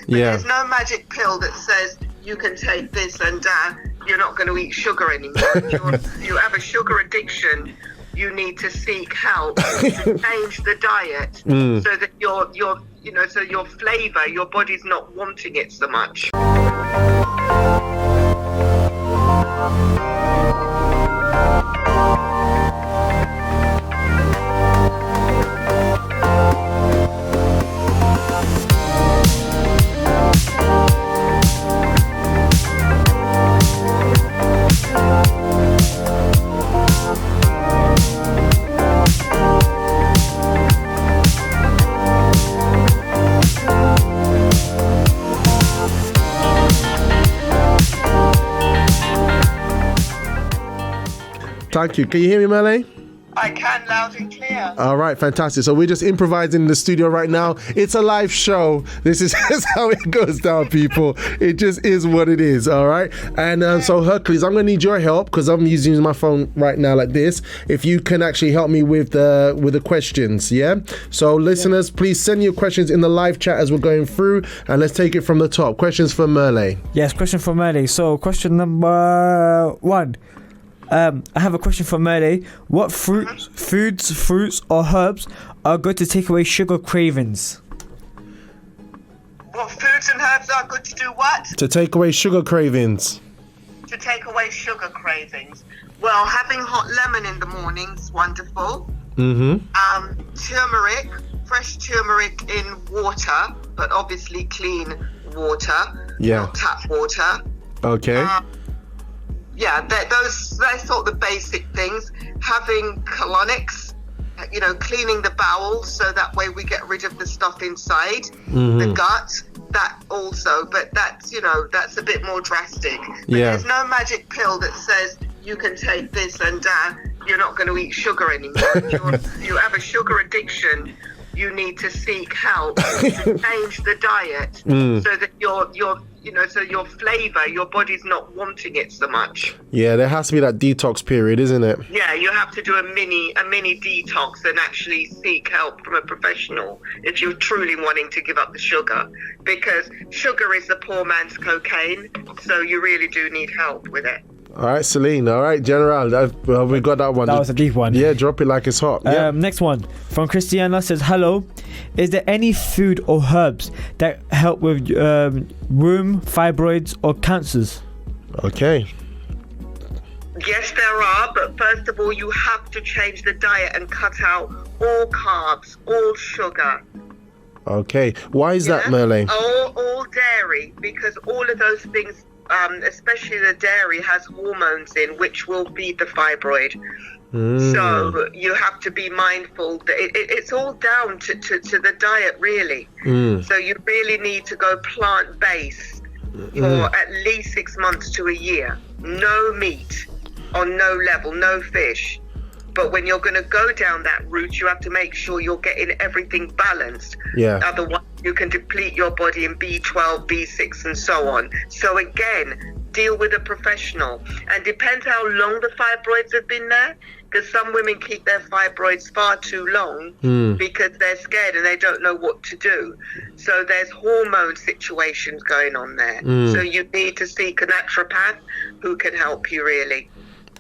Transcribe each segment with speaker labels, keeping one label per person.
Speaker 1: Yeah.
Speaker 2: There's no magic pill that says you can take this and you're not going to eat sugar anymore. If you have a sugar addiction, you need to seek help to change the diet so that so your flavor, your body's not wanting it so much.
Speaker 1: Thank you. Can you hear me, Merlee?
Speaker 2: I can, loud and clear.
Speaker 1: All right, fantastic. So we're just improvising in the studio right now. It's a live show. This is just how it goes down, people. It just is what it is, all right? And so Hercules, I'm going to need your help because I'm using my phone right now like this. If you can actually help me with the questions, yeah? So listeners, please send your questions in the live chat as we're going through, and let's take it from the top. Questions for Merlee.
Speaker 3: Yes, question for Merlee. So question number 1. I have a question for Merlee. What fruits or herbs are good to take away sugar cravings?
Speaker 2: What foods and herbs are good to do what?
Speaker 1: To take away sugar cravings.
Speaker 2: To take away sugar cravings. Well, having hot lemon in the morning's wonderful. Turmeric, fresh turmeric in water, but obviously clean water.
Speaker 1: Yeah.
Speaker 2: Not tap water.
Speaker 1: Okay.
Speaker 2: Those sort of the basic things. Having colonics, cleaning the bowels so that way we get rid of the stuff inside the gut. That also, but that's a bit more drastic. But there's no magic pill that says you can take this and you're not going to eat sugar anymore. If you have a sugar addiction, you need to seek help to change the diet so that your flavor, your body's not wanting it so much.
Speaker 1: Yeah, there has to be that detox period, isn't it?
Speaker 2: Yeah, you have to do a mini detox and actually seek help from a professional if you're truly wanting to give up the sugar, because sugar is the poor man's cocaine, so you really do need help with it.
Speaker 1: All right, Celine. All right, General. We got that one.
Speaker 3: That was a deep one.
Speaker 1: Yeah, drop it like it's hot. Yeah.
Speaker 3: Next one from Christiana says, hello. Is there any food or herbs that help with womb, fibroids or cancers?
Speaker 1: Okay.
Speaker 2: Yes, there are, but first of all, you have to change the diet and cut out all carbs, all sugar.
Speaker 1: Okay. Why is that, Merlee?
Speaker 2: All dairy, because all of those things, especially the dairy, has hormones in which will feed the fibroid. So you have to be mindful that it's all down to the diet, really. So you really need to go plant-based for at least 6 months to a year. No meat on no level, no fish. But when you're going to go down that route, you have to make sure you're getting everything balanced.
Speaker 1: Yeah.
Speaker 2: Otherwise, you can deplete your body in B12, B6, and so on. So again, deal with a professional. And depends how long the fibroids have been there, because some women keep their fibroids far too long because they're scared and they don't know what to do. So there's hormone situations going on there. So you need to seek a naturopath who can help you, really.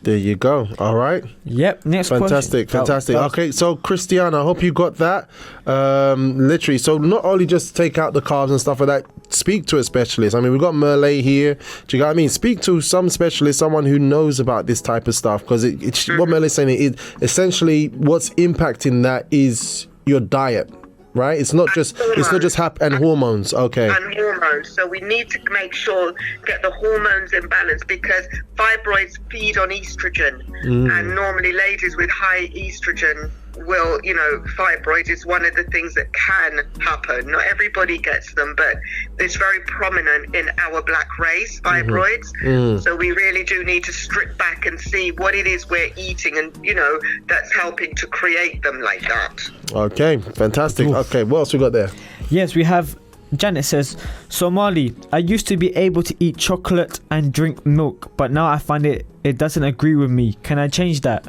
Speaker 1: There you go. All right.
Speaker 3: Yep. Next
Speaker 1: fantastic,
Speaker 3: question.
Speaker 1: Fantastic. Okay, so Christiana, I hope you got that. Literally, so not only just take out the carbs and stuff like that, speak to a specialist. I mean, we've got Merlee here. Do you know what I mean? Speak to some specialist, someone who knows about this type of stuff, because it's what Merlee's saying. It essentially what's impacting that is your diet. Right, it's not just and hormones. Okay,
Speaker 2: and hormones. So we need to make sure get the hormones in balance, because fibroids feed on estrogen, and normally ladies with high estrogen will, fibroid is one of the things that can happen. Not everybody gets them, but it's very prominent in our black race, fibroids. So we really do need to strip back and see what it is we're eating, and that's helping to create them like that.
Speaker 1: Okay, fantastic. Oof. Okay, what else we got there?
Speaker 3: Yes, we have Janet says, Somali, I used to be able to eat chocolate and drink milk, but now I find it doesn't agree with me. Can I change that?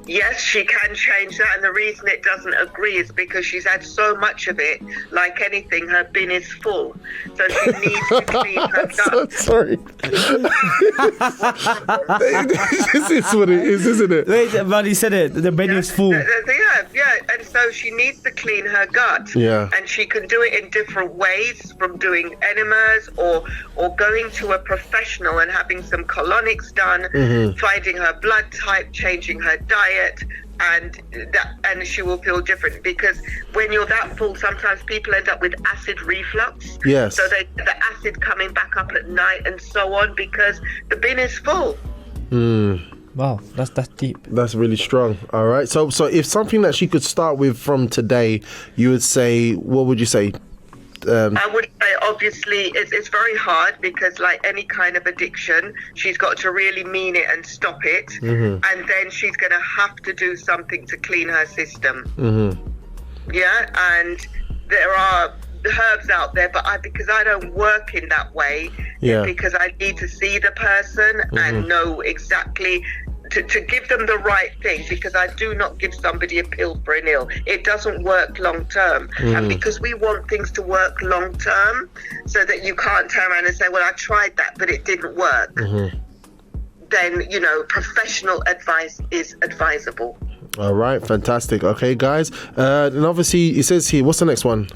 Speaker 2: Yes, she can change that, and the reason it doesn't agree is because she's had so much of it. Like anything, her bin is full, so she needs to clean her gut.
Speaker 1: So sorry. This is what it is, isn't it?
Speaker 3: Wait, man, you said it. The menu is full.
Speaker 2: Yeah, and so she needs to clean her gut.
Speaker 1: Yeah.
Speaker 2: And she can do it in different ways, from doing enemas or going to a professional and having some colonics done, finding her blood type, changing her diet, and she will feel different, because when you're that full, sometimes people end up with acid reflux.
Speaker 1: Yes.
Speaker 2: So the acid coming back up at night and so on, because the bin is full.
Speaker 3: Wow, that's deep.
Speaker 1: That's really strong. All right. So if something that she could start with from today, you would say, what would you say?
Speaker 2: I would say, obviously, it's very hard, because like any kind of addiction, she's got to really mean it and stop it. And then she's going to have to do something to clean her system. Yeah, and there are herbs out there, but because I don't work in that way, because I need to see the person and know exactly to give them the right thing, because I do not give somebody a pill for an ill. It doesn't work long term. And because we want things to work long term, so that you can't turn around and say, well, I tried that, but it didn't work. Then, professional advice is advisable.
Speaker 1: All right. Fantastic. Okay, guys. And obviously, it says here, what's the next one?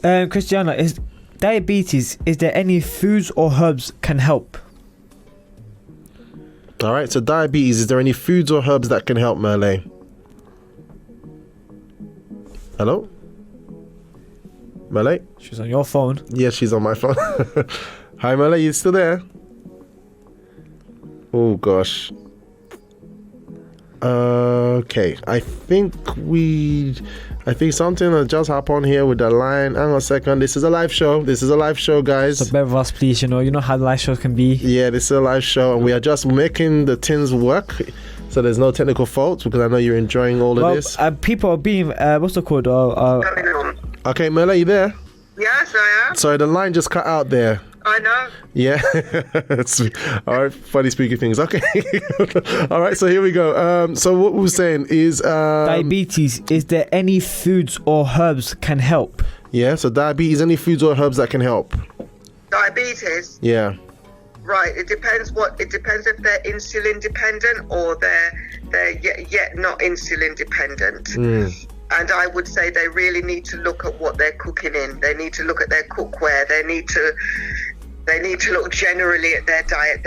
Speaker 3: Christiana, is diabetes, is there any foods or herbs can help?
Speaker 1: All right, so diabetes, is there any foods or herbs that can help, Merlee? Hello? Merlee?
Speaker 3: She's on your phone.
Speaker 1: Yes, she's on my phone. Hi, Merlee, you still there? Oh, gosh. Okay, I think something will just happen here with the line. Hang on a second. This is a live show. Guys.
Speaker 3: So bear with us, please. You know how live shows can be.
Speaker 1: Yeah, this is a live show, and we are just making the things work. So there's no technical faults, because I know you're enjoying all of this.
Speaker 3: People are being, what's it called?
Speaker 1: Okay, Merlee, you there?
Speaker 2: Yes, I am.
Speaker 1: Sorry, the line just cut out there.
Speaker 2: I know.
Speaker 1: Yeah. All right, funny spooky things. Okay. All right, so here we go. So what we were saying is
Speaker 3: diabetes, is there any foods or herbs can help?
Speaker 1: Yeah, so diabetes, any foods or herbs that can help?
Speaker 2: Diabetes?
Speaker 1: Yeah.
Speaker 2: Right, it depends if they're insulin dependent or they're yet not insulin dependent. And I would say they really need to look at what they're cooking in. They need to look at their cookware. They need to look generally at their diet.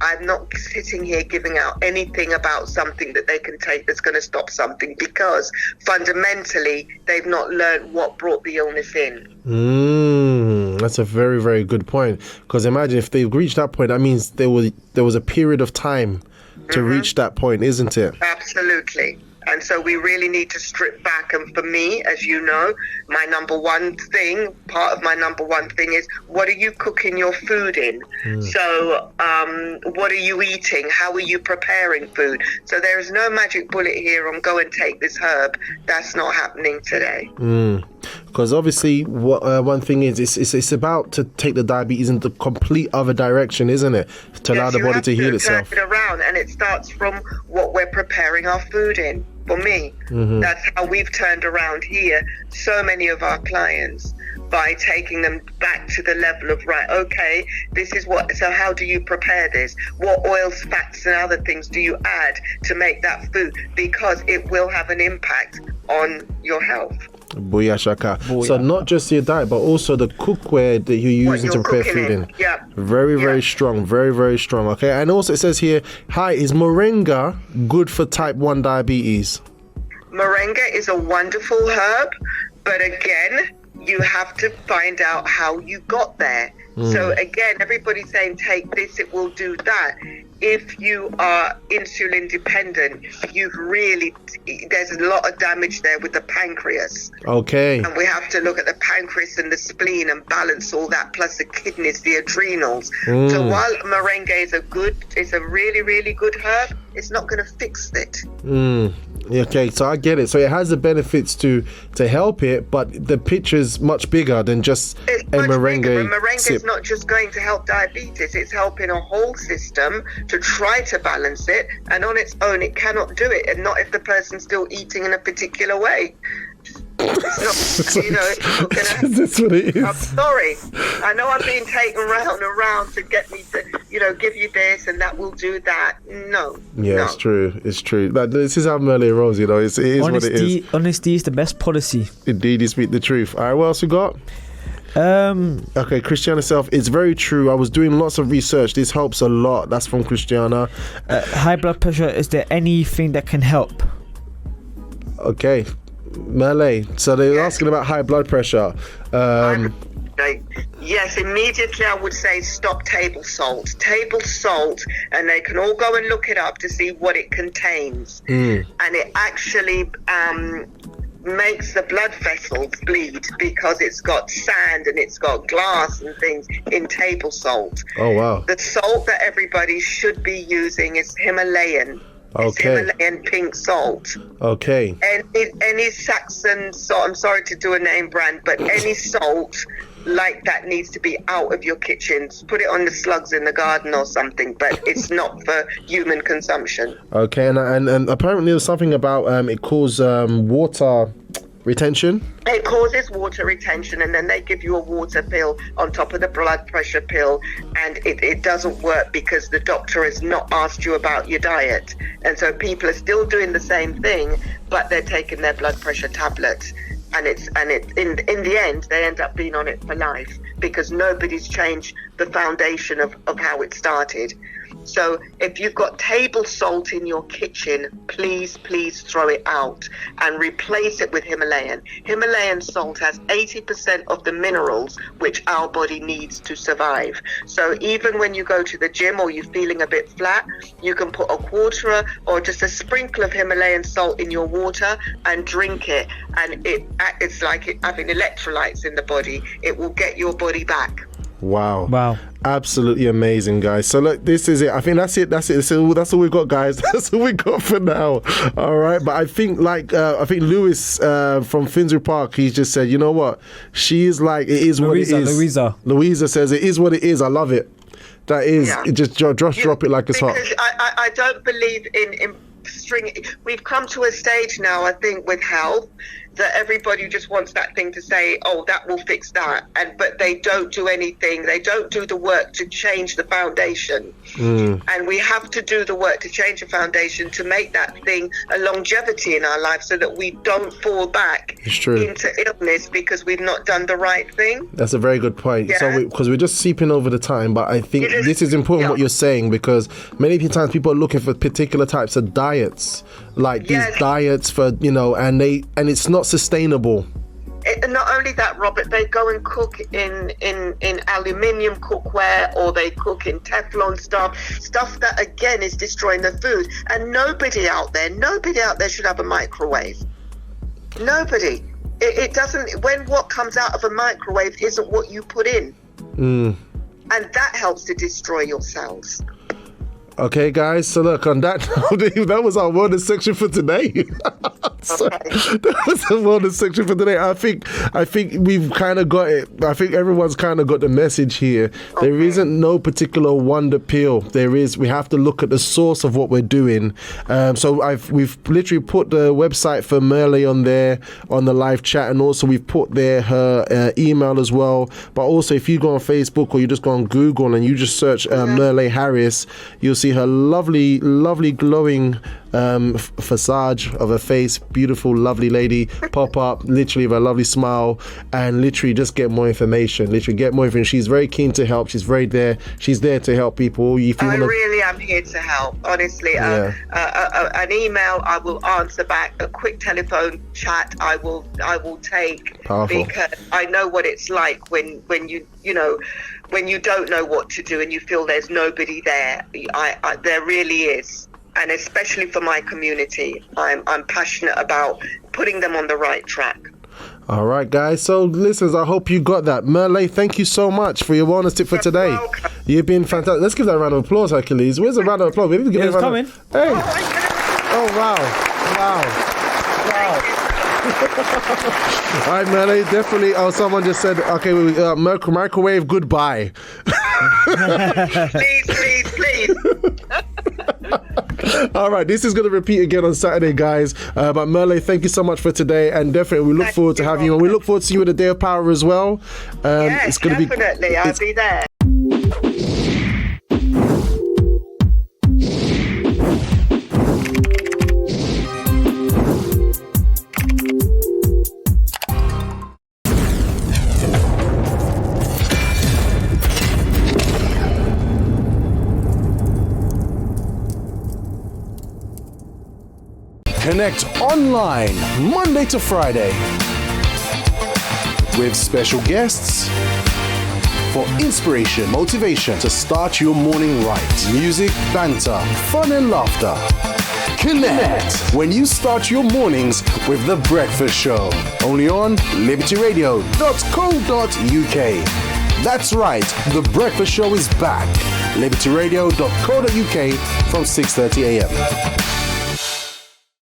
Speaker 2: I'm not sitting here giving out anything about something that they can take that's going to stop something, because fundamentally they've not learned what brought the illness in.
Speaker 1: That's a very, very good point. Because imagine if they've reached that point, that means there was a period of time to reach that point, isn't it?
Speaker 2: Absolutely. And so we really need to strip back. And for me, as you know, part of my number one thing is, what are you cooking your food in? So what are you eating? How are you preparing food? So there is no magic bullet here on go and take this herb. That's not happening today.
Speaker 1: Because obviously, one thing is, it's about to take the diabetes in the complete other direction, isn't it? To allow the body to heal itself.
Speaker 2: Turn it around, and it starts from what we're preparing our food in. For me, that's how we've turned around here so many of our clients, by taking them back to the level of, right, okay, this is so how do you prepare this? What oils, fats and other things do you add to make that food? Because it will have an impact on your health.
Speaker 1: Booyah shaka. So not just your diet, but also the cookware that you're using to prepare food in.
Speaker 2: Yeah.
Speaker 1: Very, very strong. Very, very strong. Okay. And also it says here, hi, is moringa good for type 1 diabetes?
Speaker 2: Moringa is a wonderful herb, but again, you have to find out how you got there. So again, everybody's saying take this, it will do that. If you are insulin dependent, there's a lot of damage there with the pancreas. Okay. And we have to look at the pancreas and the spleen and balance all that, plus the kidneys, the adrenals. So while moringa is a really, really good herb, it's not going to fix it.
Speaker 1: Okay, so I get it. So it has the benefits to help it, but the picture's much bigger than just
Speaker 2: It's
Speaker 1: a
Speaker 2: much
Speaker 1: merengue
Speaker 2: bigger. A merengue
Speaker 1: sip.
Speaker 2: is not just going to help diabetes, it's helping a whole system to try to balance it, and on its own it cannot do it, and not if the person's still eating in a particular way. It's not, it's not gonna,
Speaker 1: That's what it
Speaker 2: I'm
Speaker 1: is.
Speaker 2: sorry. I know I'm being taken round and round to get me to, give you this and that will do that. No.
Speaker 1: Yeah,
Speaker 2: no.
Speaker 1: it's true. It's true. This is how Merlee rolls, It is what it is.
Speaker 3: Honesty is the best policy.
Speaker 1: Indeed, you speak the truth. All right, what else we got? Okay, Christiana Self, it's very true. I was doing lots of research. This helps a lot. That's from Christiana.
Speaker 3: High blood pressure, is there anything that can help?
Speaker 1: Okay, Merlee. So they're asking about high blood pressure.
Speaker 2: Yes, immediately I would say stop table salt. Table salt, and they can all go and look it up to see what it contains. And it actually makes the blood vessels bleed because it's got sand and it's got glass and things in table salt.
Speaker 1: Oh, wow.
Speaker 2: The salt that everybody should be using is Himalayan. It's
Speaker 1: Okay.
Speaker 2: Himalayan pink salt.
Speaker 1: Okay.
Speaker 2: Any Saxon salt, I'm sorry to do a name brand, but any salt like that needs to be out of your kitchens. Put it on the slugs in the garden or something, but it's not for human consumption.
Speaker 1: Okay, and apparently there's something about it causes water retention.
Speaker 2: It causes water retention, and then they give you a water pill on top of the blood pressure pill, and it doesn't work because the doctor has not asked you about your diet, and so people are still doing the same thing, but they're taking their blood pressure tablets, and in the end they end up being on it for life because nobody's changed the foundation of how it started. So if you've got table salt in your kitchen, please throw it out and replace it with Himalayan. Himalayan salt has 80% of the minerals which our body needs to survive. So even when you go to the gym or you're feeling a bit flat, you can put a quarter or just a sprinkle of Himalayan salt in your water and drink it. And it's like having electrolytes in the body. It will get your body back.
Speaker 1: Wow. Absolutely amazing, guys. So look, this is it. I think that's it. That's all we've got, guys. That's all we got for now. All right. But I think Lewis from Finsbury Park, he's just said, you know what? She is like, it is what it is. Louisa says it is what it is. I love it. That is, it just drop it like it's hot.
Speaker 2: Because I don't believe in string. We've come to a stage now, I think, with health, that everybody just wants that thing to say, oh, that will fix that, but they don't do anything. They don't do the work to change the foundation. And we have to do the work to change the foundation to make that thing a longevity in our life so that we don't fall back into illness because we've not done the right thing.
Speaker 1: That's a very good point. Yeah. So because we're just seeping over the time, but I think this is important what you're saying, because many times people are looking for particular types of diets, like these diets for, and it's not sustainable.
Speaker 2: Not only that, Robert, they go and cook in aluminium cookware, or they cook in Teflon stuff that again is destroying the food. And nobody out there should have a microwave. Nobody. It doesn't. When what comes out of a microwave isn't what you put in, and that helps to destroy your cells.
Speaker 1: Okay, guys. So look, on that note, that was our wellness section for today. That was the wellness section for today. I think we've kind of got it. I think everyone's kind of got the message here. Okay. There isn't no particular wonder pill. We have to look at the source of what we're doing. So we've literally put the website for Merlee on there on the live chat, and also we've put there her email as well. But also, if you go on Facebook or you just go on Google and you just search Merlee Harris, you'll see her lovely glowing facade of her face. Beautiful, lovely lady pop up, literally with a lovely smile, and literally just get more information. She's very keen to help. She's very there. She's there to help people.
Speaker 2: Really am here to help, honestly. An email I will answer back. A quick telephone chat I will take. Powerful. Because I know what it's like when you when you don't know what to do and you feel there's nobody there. There really is. And especially for my community, I'm passionate about putting them on the right track.
Speaker 1: All right, guys. So, listeners, I hope you got that. Merlee, thank you so much for your wellness tip for today.
Speaker 2: welcome.
Speaker 1: You've been fantastic. Let's give that a round of applause, Hercules. Where's the round of applause? Maybe give it a
Speaker 3: It's
Speaker 1: round
Speaker 3: coming.
Speaker 1: Hey. Oh, wow. All right, Merlee, definitely. Oh, someone just said, okay, microwave goodbye.
Speaker 2: Please.
Speaker 1: All right, this is going to repeat again on Saturday, guys. But Merlee, thank you so much for today, and definitely we look forward to having you, and we look forward to see you at the Day of Power as well.
Speaker 2: Yes,
Speaker 1: it's going to
Speaker 2: definitely. I'll be there.
Speaker 1: Connect online Monday to Friday with special guests for inspiration, motivation to start your morning right. Music, banter, fun and laughter. Connect when you start your mornings with The Breakfast Show. Only on libertyradio.co.uk. That's right, The Breakfast Show is back. libertyradio.co.uk from 6:30 a.m.